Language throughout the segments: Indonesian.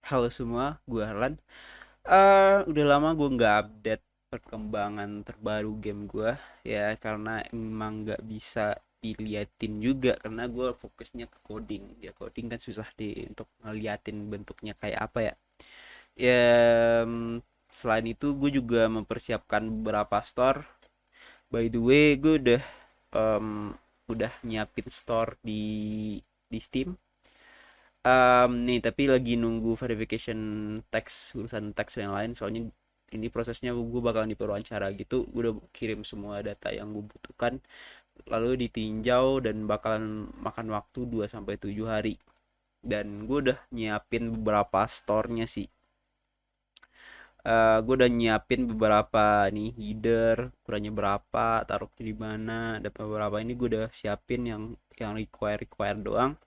Halo semua, gue Harlan. Udah lama gue nggak update perkembangan terbaru game gue, ya karena emang nggak bisa diliatin juga karena gue fokusnya ke coding. Ya coding kan susah untuk ngeliatin bentuknya kayak apa ya. Ya selain itu gue juga mempersiapkan beberapa store. By the way, gue udah nyiapin store di Steam. Nih tapi lagi nunggu verification teks urusan teks yang lain, soalnya ini prosesnya gue bakalan diwawancara gitu. Gue udah kirim semua data yang gue butuhkan, lalu ditinjau dan bakalan makan waktu 2 sampai 7 hari. Dan gue udah nyiapin beberapa store-nya sih. Gue udah nyiapin beberapa nih header, ukurannya berapa, taruh di mana, ada beberapa ini gue udah siapin yang require doang.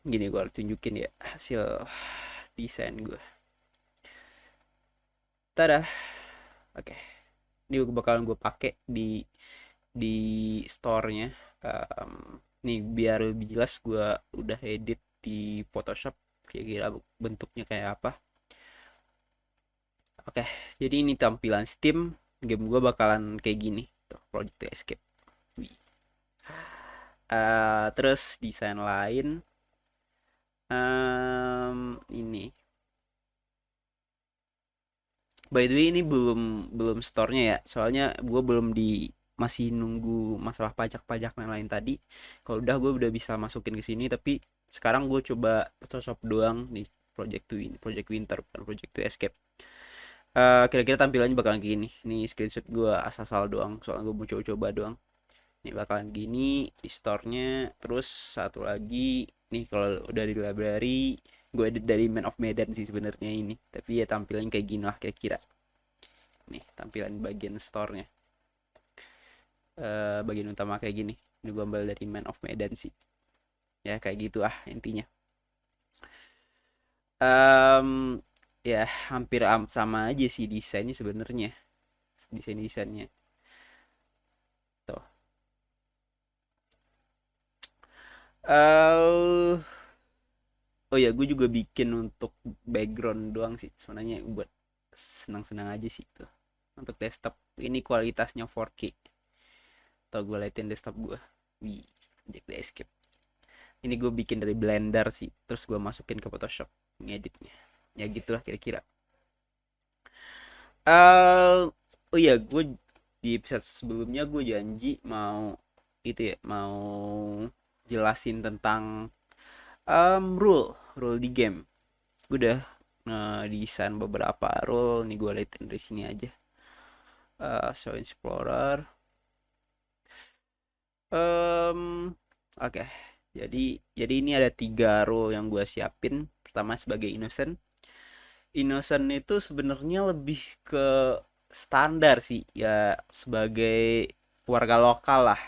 Gini gue tunjukin ya hasil desain gue. Tada. Oke. Ini bakalan gue pakai di store-nya. Nih biar lebih jelas gue udah edit di Photoshop kira-kira bentuknya kayak apa. Oke, jadi ini tampilan Steam. Game gue bakalan kayak gini. Tuh, Project Escape. Wih. Terus desain lain. Ini. By the way, ini belum belum store-nya ya. Soalnya gue belum di masih nunggu masalah pajak-pajak dan lain tadi. Kalau udah gue udah bisa masukin ke sini, tapi sekarang gue coba Photoshop doang nih. Project Winter bukan Project to Escape. Kira-kira tampilannya bakalan gini. Ini screenshot gue asal-asal doang, soalnya gue mau coba-coba doang. Ini bakalan gini di store-nya. Terus satu lagi nih, kalau udah di library, gue edit dari Man of Medan sih sebenarnya ini. Tapi ya tampilannya kayak gini lah kira-kira. Nih tampilan bagian store-nya. Bagian utama kayak gini. Ini gue ambil dari Man of Medan sih. Ya kayak gitu intinya. um, Ya hampir sama aja sih desainnya sebenarnya. Desainnya tuh. uh, oh ya, gue juga bikin untuk background doang sih sebenarnya, buat senang-senang aja sih tuh. Untuk desktop ini kualitasnya 4K. Tuh gue liatin desktop gue. Wih, Jack the Escape. Ini gue bikin dari Blender sih, terus gue masukin ke Photoshop ngeditnya. Ya gitulah kira-kira. Oh iya, gue di episode sebelumnya gue janji mau itu ya, mau jelasin tentang rule di game. Gue udah desain beberapa rule nih, gue liatin dari sini aja. Show Explorer. Oke. Jadi ini ada 3 role yang gue siapin. Pertama sebagai innocent. Innocent itu sebenarnya lebih ke standar sih ya, sebagai warga lokal lah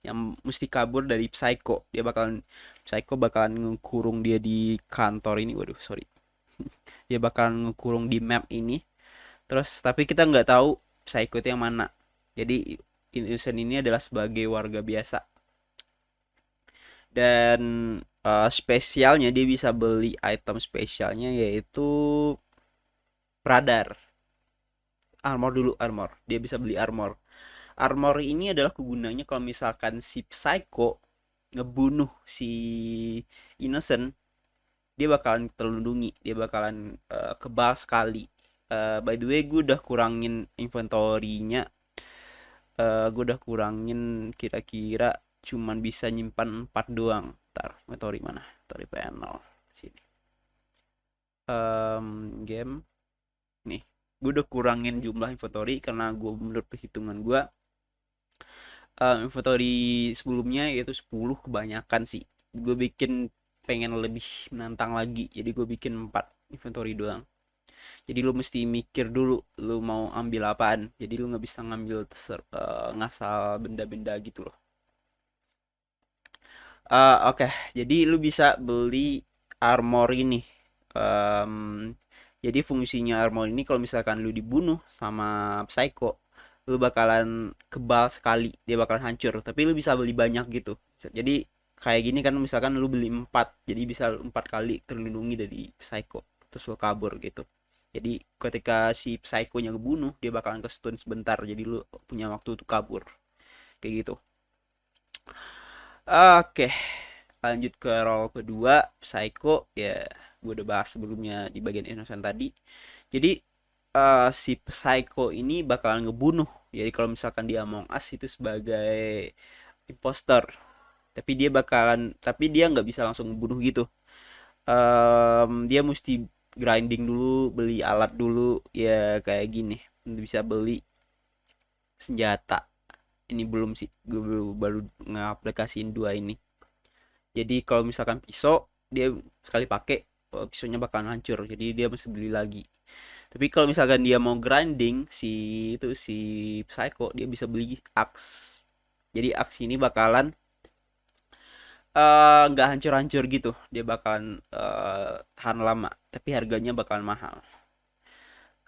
yang mesti kabur dari Psycho bakalan ngekurung dia di kantor ini. Waduh, sorry. Dia bakalan ngekurung di map ini. Terus tapi kita nggak tahu Psycho itu yang mana. Jadi Innocent ini adalah sebagai warga biasa. Dan spesialnya dia bisa beli item spesialnya, yaitu radar. Armor dulu, armor. Dia bisa beli armor. Armor ini adalah kegunaannya kalau misalkan si Psycho ngebunuh si Innocent, dia bakalan terlindungi, dia bakalan kebal sekali. By the way, gue udah kurangin inventory-nya. Gue udah kurangin, kira-kira cuman bisa nyimpan 4 doang. Ntar inventory mana? Inventory panel sini. Game nih, gue udah kurangin jumlah inventory karena gue, menurut perhitungan gue, inventory sebelumnya yaitu 10 kebanyakan sih. Gue bikin pengen lebih menantang lagi, jadi gue bikin 4 inventory doang. Jadi lu mesti mikir dulu lu mau ambil apaan, jadi lu nggak bisa ngambil ngasal benda-benda gitu loh. Oke, jadi lu bisa beli armor ini. Em, jadi fungsinya armor ini, kalau misalkan lu dibunuh sama Psycho, lu bakalan kebal sekali, dia bakalan hancur. Tapi lu bisa beli banyak gitu. Jadi kayak gini kan, misalkan lu beli 4, jadi bisa 4 kali terlindungi dari psycho, terus lu kabur gitu. Jadi ketika si psycho-nya ngebunuh, dia bakalan ke stun sebentar, jadi lu punya waktu untuk kabur kayak gitu. Oke, lanjut ke role kedua, psycho. Ya gue udah bahas sebelumnya di bagian innocent tadi. Jadi si psycho ini bakalan ngebunuh. Jadi kalau misalkan dia Among Us itu sebagai imposter, tapi dia nggak bisa langsung ngebunuh gitu. Dia mesti grinding dulu, beli alat dulu, ya kayak gini. Bisa beli senjata. Ini belum sih, gue baru ngaplikasiin dua ini. Jadi kalau misalkan pisau, dia sekali pakai, pisaunya bakalan hancur, jadi dia mesti beli lagi. Tapi kalau misalkan dia mau grinding, si psycho, dia bisa beli axe. Jadi axe ini bakalan nggak hancur-hancur gitu, dia bakalan tahan lama, tapi harganya bakalan mahal.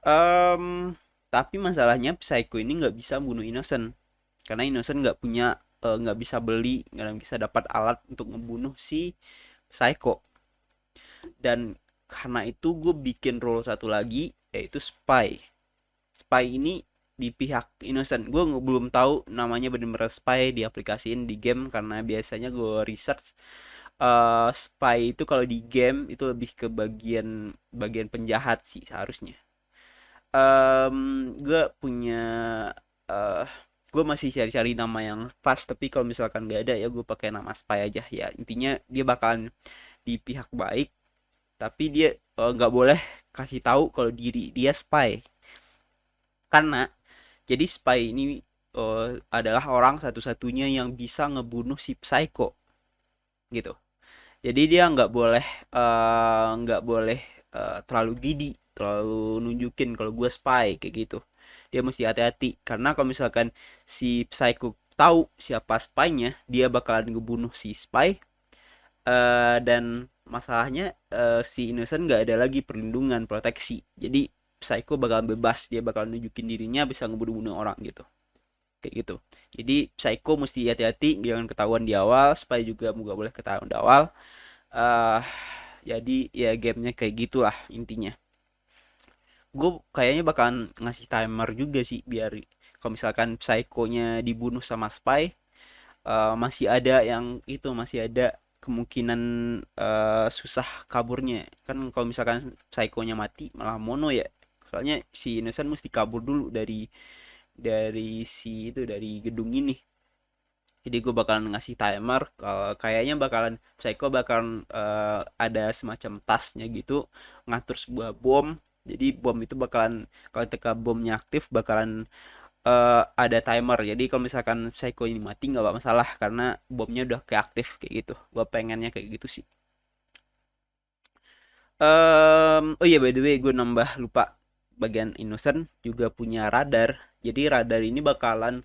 Em, tapi masalahnya psycho ini nggak bisa bunuh innocent, karena innocent nggak bisa beli, nggak bisa dapat alat untuk ngebunuh si psycho. Dan karena itu gue bikin role satu lagi, yaitu spy. Spy ini di pihak innocent. Gue belum tahu namanya bener-bener spy di aplikasiin di game, karena biasanya gue research spy itu kalau di game itu lebih ke bagian bagian penjahat sih seharusnya. Gue punya eh gue masih cari-cari nama yang pas, tapi kalau misalkan nggak ada ya gue pakai nama spy aja ya. Intinya dia bakalan di pihak baik, tapi dia nggak boleh kasih tahu kalau diri dia spy. Karena jadi spy ini adalah orang satu-satunya yang bisa ngebunuh si psycho gitu. Jadi dia nggak boleh terlalu gidi, terlalu nunjukin kalau gue spy kayak gitu. Dia mesti hati-hati, karena kalau misalkan si psycho tahu siapa spy-nya, dia bakalan ngebunuh si spy. Dan masalahnya si innocent nggak ada lagi perlindungan, proteksi. Jadi psycho bakalan bebas, dia bakalan nunjukin dirinya bisa ngebunuh-bunuh orang gitu, kayak gitu. Jadi psycho mesti hati-hati, jangan ketahuan di awal, supaya juga nggak boleh ketahuan di awal. eh jadi ya gamenya kayak gitulah intinya. Gue kayaknya bakalan ngasih timer juga sih, biar kalau misalkan psychonya dibunuh sama spy, masih ada kemungkinan susah kaburnya. Kan kalau misalkan psychonya mati malah mono ya, soalnya si innocent mesti kabur dulu dari gedung ini. Jadi gue bakalan ngasih timer, kayaknya bakalan psycho bakalan ada semacam tasnya gitu, ngatur sebuah bom. Jadi bom itu bakalan, kalau ketika bomnya aktif, bakalan ada timer. Jadi kalau misalkan psycho ini mati nggak masalah, karena bomnya udah keaktif kayak gitu. Gue pengennya kayak gitu sih. Oh iya, by the way, gue nambah lupa, bagian innocent juga punya radar. Jadi radar ini bakalan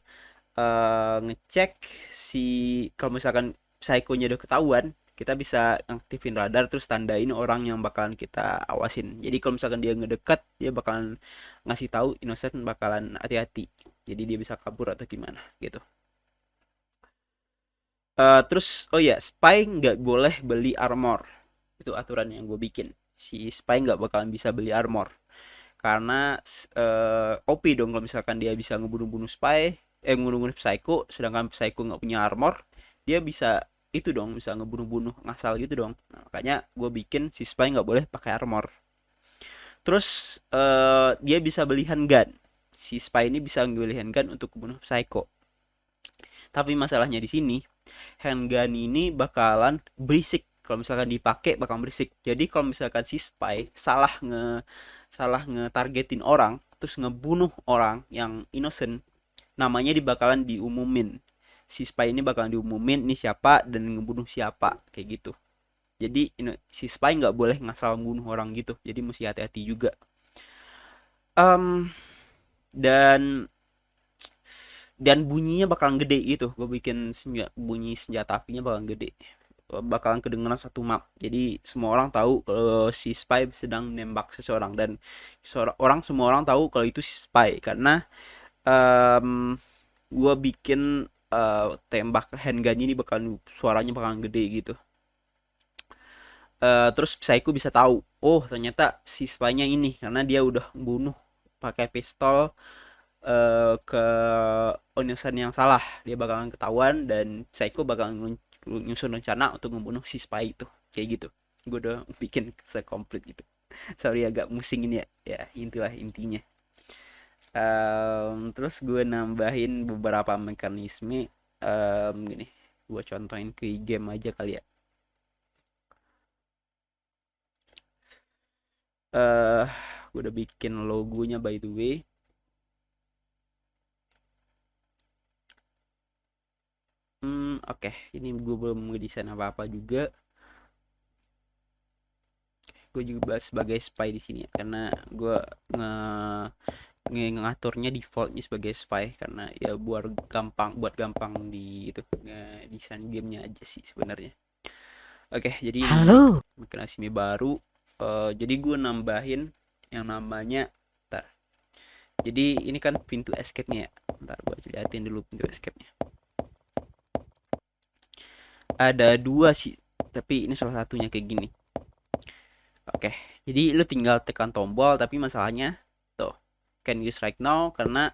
ngecek si, kalau misalkan psycho-nya udah ketahuan, kita bisa aktifin radar terus tandain orang yang bakalan kita awasin. Jadi kalau misalkan dia ngedekat, dia bakalan ngasih tahu innocent bakalan hati-hati. Jadi dia bisa kabur atau gimana gitu. Terus oh ya, spy nggak boleh beli armor. Itu aturan yang gue bikin. Si spy nggak bakalan bisa beli armor, karena OP dong kalau misalkan dia bisa ngebunuh-bunuh spy, ngebunuh-bunuh psycho, sedangkan psycho nggak punya armor. Dia bisa itu dong, bisa ngebunuh-bunuh ngasal gitu dong. Nah, makanya gue bikin si spy nggak boleh pakai armor. Terus dia bisa beli handgun. Si spy ini bisa beli handgun untuk membunuh psycho. Tapi masalahnya di sini, handgun ini bakalan berisik. Kalau misalkan dipakai bakal berisik. Jadi kalau misalkan si spy salah ngetargetin orang, terus ngebunuh orang yang innocent, namanya dibakalan diumumin. Si spy ini bakalan diumumin ini siapa dan ngebunuh siapa kayak gitu. Jadi si spy nggak boleh ngasal bunuh orang gitu. Jadi mesti hati-hati juga. Um, dan bunyinya bakalan gede gitu. Gue bikin bunyi senjata apinya bakalan gede, bakalan kedengeran satu map. Jadi semua orang tahu kalau si spy sedang nembak seseorang, dan semua orang tahu kalau itu si spy, karena gue bikin tembak handgun ini bakalan suaranya bakalan gede gitu. Terus Psycho bisa tahu, oh ternyata si spy-nya ini karena dia udah bunuh pakai pistol ke Oniusan yang salah. Dia bakalan ketahuan dan Psycho bakalan nyusun rencana untuk membunuh si spy itu. Kayak gitu. Gue udah bikin sekomplit gitu. Sorry agak musing ini ya. Ya, intilah intinya. Terus gue nambahin beberapa mekanisme gini. Gue contohin ke game aja kali ya. Gue udah bikin logonya by the way. Oke. Ini gue belum ngedesain apa-apa juga. Gue juga sebagai spy di sini ya, karena gue ngaturnya defaultnya sebagai spy karena ya buat gampang di itu desain gamenya aja sih sebenarnya. Oke, jadi ini mekanisme baru. Jadi gue nambahin yang namanya ntar. Jadi ini kan pintu escape-nya ya. Ntar gue liatin dulu pintu escape-nya. Ada dua sih, tapi ini salah satunya kayak gini. Oke, jadi lu tinggal tekan tombol tapi masalahnya tuh can use right now karena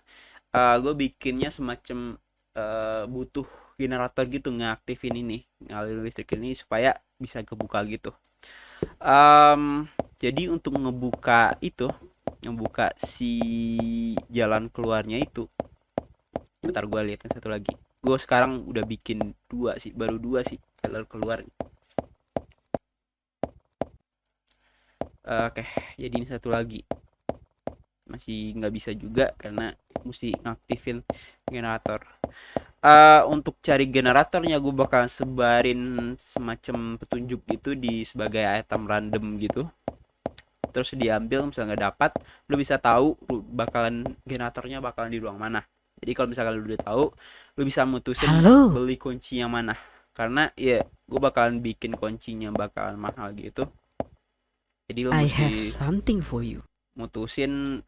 gue bikinnya semacam butuh generator gitu ngaktifin ini ngalirin listrik ini supaya bisa kebuka gitu. Jadi untuk ngebuka si jalan keluarnya itu, bentar gue liatin satu lagi. Gue sekarang udah bikin baru dua sih jalan keluar. Oke, jadi ini satu lagi masih nggak bisa juga karena mesti ngaktifin generator. Untuk cari generatornya gue bakal sebarin semacam petunjuk gitu di sebagai item random gitu. Terus diambil misalnya nggak dapat, lu bisa tahu generatornya bakalan di ruang mana. Jadi kalau misalkan lu udah tahu, lu bisa mutusin beli kunci yang mana. Karena ya gue bakalan bikin kuncinya bakalan mahal gitu. Jadi lu mesti mutusin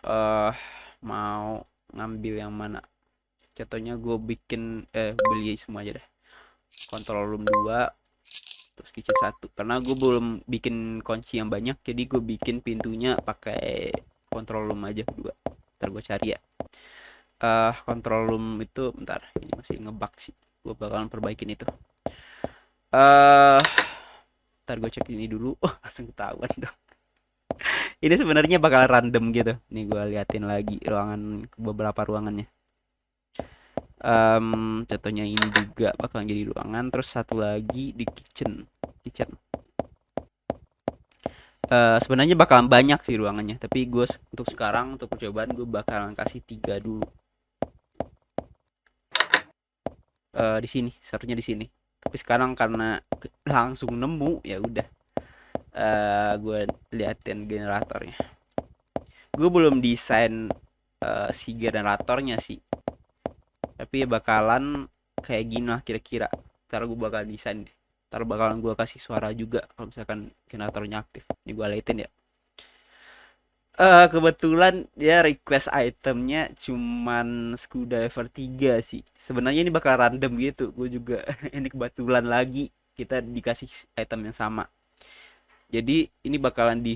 mau ngambil yang mana. Contohnya gue bikin beli semua aja deh. Control room 2 terus kitchen 1 karena gue belum bikin kunci yang banyak jadi gue bikin pintunya pakai control room aja 2. Ntar gue cari ya. Control room itu bentar ini masih ngebug sih. Gue bakalan perbaikin itu. Ntar gue cek ini dulu. Langsung ketahuan dong. Ini sebenarnya bakal random gitu. Nih gue liatin lagi beberapa ruangannya. Contohnya ini juga bakal jadi ruangan. Terus satu lagi di kitchen. Sebenarnya bakalan banyak sih ruangannya, tapi gue untuk sekarang untuk percobaan gue bakalan kasih 3 dulu. Di sini, seharusnya di sini. Tapi sekarang karena langsung nemu ya udah. Gue liatin generatornya. Gue belum desain si generatornya sih. Tapi bakalan kayak gini lah kira-kira. Ntar gue bakal desain deh. Ntar bakalan gue kasih suara juga kalau misalkan generatornya aktif. Ini gue liatin ya. Kebetulan ya request itemnya cuman screwdriver 3 sih. Sebenarnya ini bakal random gitu. Gue juga ini kebetulan lagi kita dikasih item yang sama. Jadi ini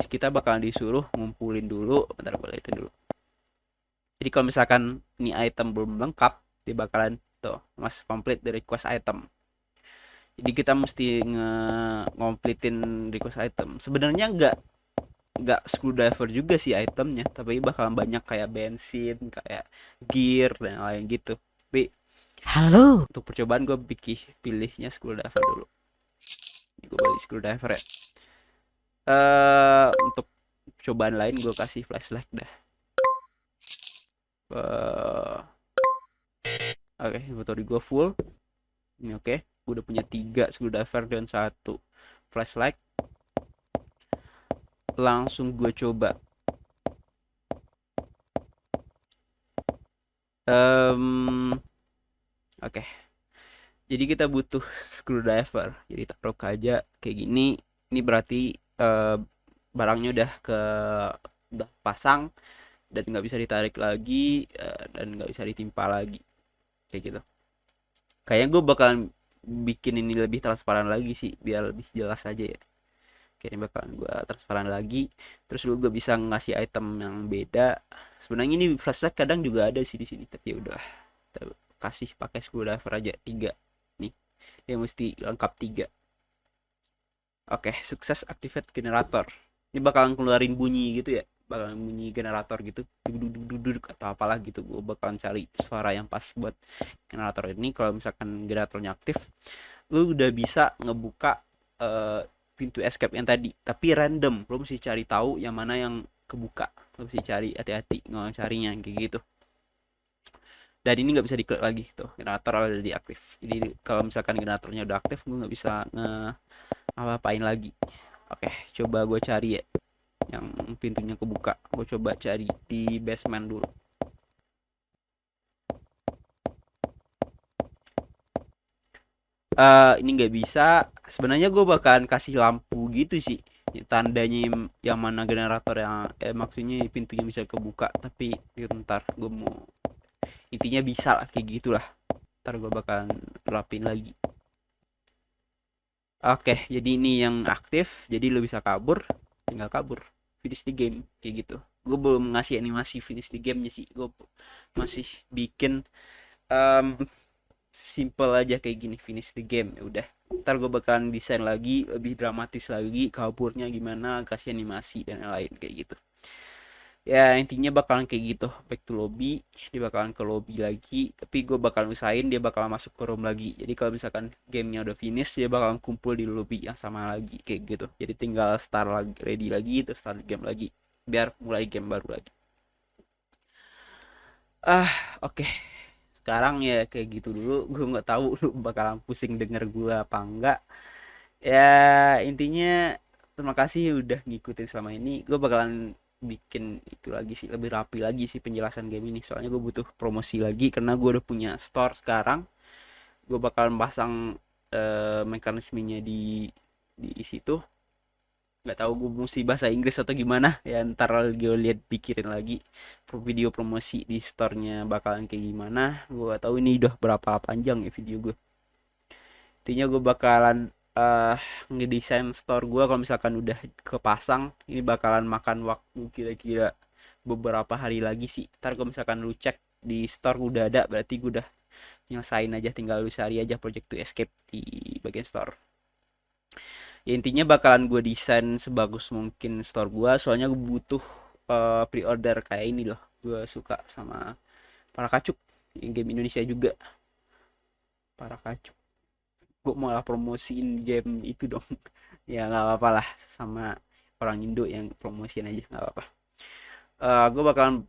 kita bakalan disuruh ngumpulin dulu. Bentar gue liatin dulu. Jadi kalau misalkan ini item belum lengkap, dia bakalan tuh mas complete the request item. Jadi kita mesti nge-completein request item. Sebenarnya nggak screwdriver juga sih itemnya, tapi bakalan banyak kayak bensin, kayak gear dan lain gitu. Tapi untuk percobaan gue pilihnya screwdriver dulu. Ini gue beli screwdriver ya. Untuk cobaan lain gue kasih flashlight dah. Oke, inventory gue full. Ini oke. Gue udah punya 3 screwdriver dan 1 flashlight. Langsung gue coba. Oke. Jadi kita butuh screwdriver. Jadi taruh aja kayak gini. Ini berarti barangnya udah pasang dan nggak bisa ditarik lagi dan nggak bisa ditimpa lagi kayak gitu. Kayaknya gue bakalan bikin ini lebih transparan lagi sih biar lebih jelas aja ya. Kayaknya bakalan gue transparan lagi. Terus lu gue bisa ngasih item yang beda. Sebenarnya ini flashlight kadang juga ada sih di sini, tapi ya udah kita kasih pakai screwdriver aja tiga nih. Ya mesti lengkap tiga. Oke, sukses activate generator. Ini bakalan keluarin bunyi gitu ya, bakalan bunyi generator gitu, duduk atau apalah gitu. Gue bakalan cari suara yang pas buat generator ini. Kalau misalkan generatornya aktif, lu udah bisa ngebuka eh, pintu escape yang tadi, tapi random. Lu mesti cari tahu yang mana yang kebuka. Lu mesti cari, hati-hati carinya kayak gitu. Dan ini nggak bisa diklik lagi tuh, generator udah diaktif. Jadi kalau misalkan generatornya udah aktif, gue nggak bisa apa-apain lagi. Oke, coba gue cari ya yang pintunya kebuka. Gue coba cari di basement dulu. Ini nggak bisa. Sebenarnya gue bakalan kasih lampu gitu sih, tandanya yang mana generator yang maksudnya pintunya bisa kebuka. Tapi ntar gue mau, intinya bisa lah kayak gitulah. Ntar gue bakalan rapin lagi. Oke, jadi ini yang aktif, jadi lo bisa kabur, tinggal kabur, finish the game kayak gitu. Gue belum ngasih animasi finish the gamenya sih, gue masih bikin um, simple aja kayak gini, finish the game ya udah. Ntar gue bakalan desain lagi lebih dramatis lagi, kaburnya gimana, kasih animasi dan lain kayak gitu. Ya intinya bakalan kayak gitu, back to lobby. Dia bakalan ke lobby lagi, tapi gue bakalan usahain dia bakalan masuk ke room lagi. Jadi kalau misalkan gamenya udah finish, dia bakalan kumpul di lobby yang sama lagi kayak gitu. Jadi tinggal start lagi, ready lagi, terus start game lagi biar mulai game baru lagi. ah oke, sekarang ya kayak gitu dulu. Gue nggak tahu lu bakalan pusing denger gue apa enggak. Ya intinya terima kasih udah ngikutin selama ini. Gue bakalan bikin itu lagi sih, lebih rapi lagi sih penjelasan game ini, soalnya gue butuh promosi lagi karena gue udah punya store sekarang. Gue bakalan pasang mekanismenya di situ. Nggak tahu gue mesti bahasa Inggris atau gimana ya, ntar gue lihat pikirin lagi video promosi di store-nya bakalan kayak gimana. Gue gak tahu ini udah berapa panjang ya video gue. Intinya gue bakalan eh ngedesain store gue kalau misalkan udah kepasang. Ini bakalan makan waktu kira-kira beberapa hari lagi sih. Ntar kalau misalkan lu cek di store udah ada, berarti gue udah nyelesain aja, tinggal lu cari aja project to escape di bagian store. Ya intinya bakalan gue desain sebagus mungkin store gue, soalnya gue butuh pre-order kayak ini loh. Gue suka sama para kacuk, game Indonesia juga, para kacuk. Gue malah promosiin game itu dong. Ya nggak apa-apa lah, sama orang Indo yang promosiin aja nggak apa-apa. Gue bakalan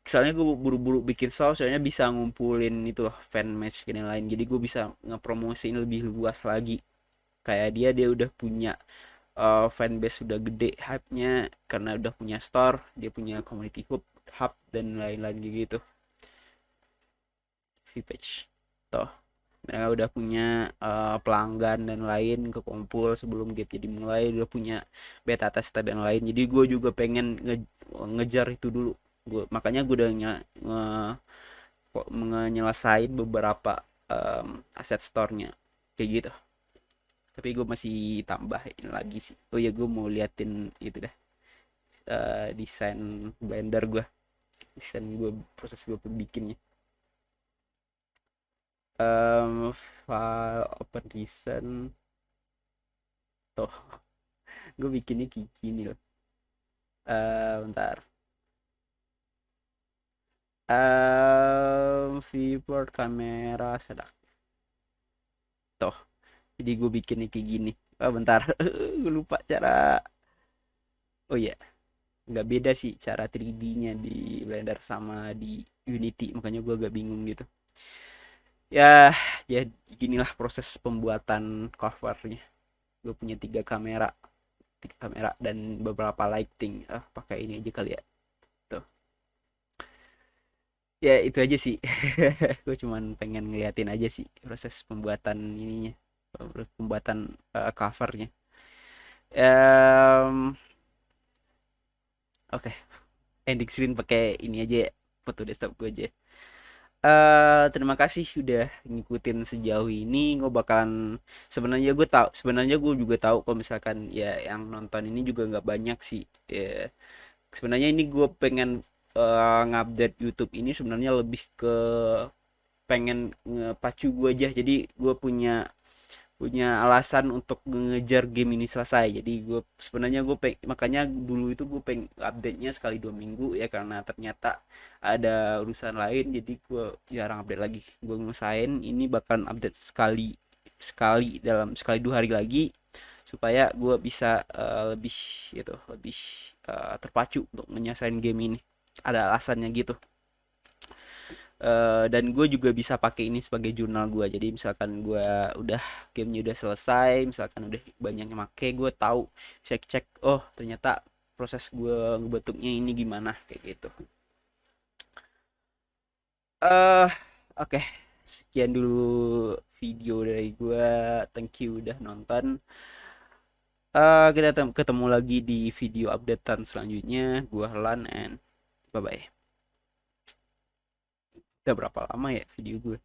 soalnya gue buru-buru bikin soalnya bisa ngumpulin itu loh, fan match dan lain, jadi gue bisa ngepromosiin lebih luas lagi. Kayak dia udah punya fanbase udah gede, hype-nya karena udah punya store, dia punya community hub dan lain-lain gitu. V-page toh, mereka udah punya pelanggan dan lain kekumpul sebelum game jadi mulai, udah punya beta tester dan lain. Jadi gue juga pengen ngejar itu dulu. Makanya gue udah nyelesain beberapa aset store-nya kayak gitu. Tapi gue masih tambahin lagi sih. Oh ya, gue mau liatin itu dah, desain Blender gue, desain gue, proses gue bikinnya. File open recent tuh. Gue bikinnya kayak gini loh. Bentar. Viewport kamera sedang tuh. Jadi gue bikinnya kayak gini. Bentar. Gue lupa cara. Oh iya, nggak beda sih cara 3D-nya di Blender sama di Unity, makanya gue agak bingung gitu. Ya, ya ginilah proses pembuatan covernya. Gue punya tiga kamera dan beberapa lighting. Pakai ini aja kali ya. Tuh. Ya itu aja sih. Gue cuman pengen ngeliatin aja sih proses pembuatan ininya, pembuatan covernya. Oke, ending screen pakai ini aja ya, foto desktop gue aja. Terima kasih udah ngikutin sejauh ini. Gue bakalan sebenarnya gue juga tahu kalau misalkan ya yang nonton ini juga nggak banyak sih. Ya, sebenarnya ini gue pengen ngupdate YouTube ini sebenarnya lebih ke pengen ngepacu gue aja. Jadi gue punya punya alasan untuk ngejar game ini selesai. Jadi gue sebenarnya makanya dulu itu gue pengen update nya sekali 2 minggu ya, karena ternyata ada urusan lain, jadi gue jarang update lagi. Gue ngusahain ini bahkan update sekali sekali dalam sekali 2 hari lagi, supaya gue bisa lebih gitu, lebih terpacu untuk menyelesaikan game ini. Ada alasannya gitu. Dan gue juga bisa pakai ini sebagai jurnal gue. Jadi misalkan gue udah gamenya udah selesai, misalkan udah banyak yang make, gue tahu bisa cek, oh ternyata proses gue ngebentuknya ini gimana, kayak gitu. eh oke, sekian dulu video dari gue. Thank you udah nonton. Kita ketemu lagi di video updatean selanjutnya. Gue Helan, and bye bye. Udah berapa lama ya video gue?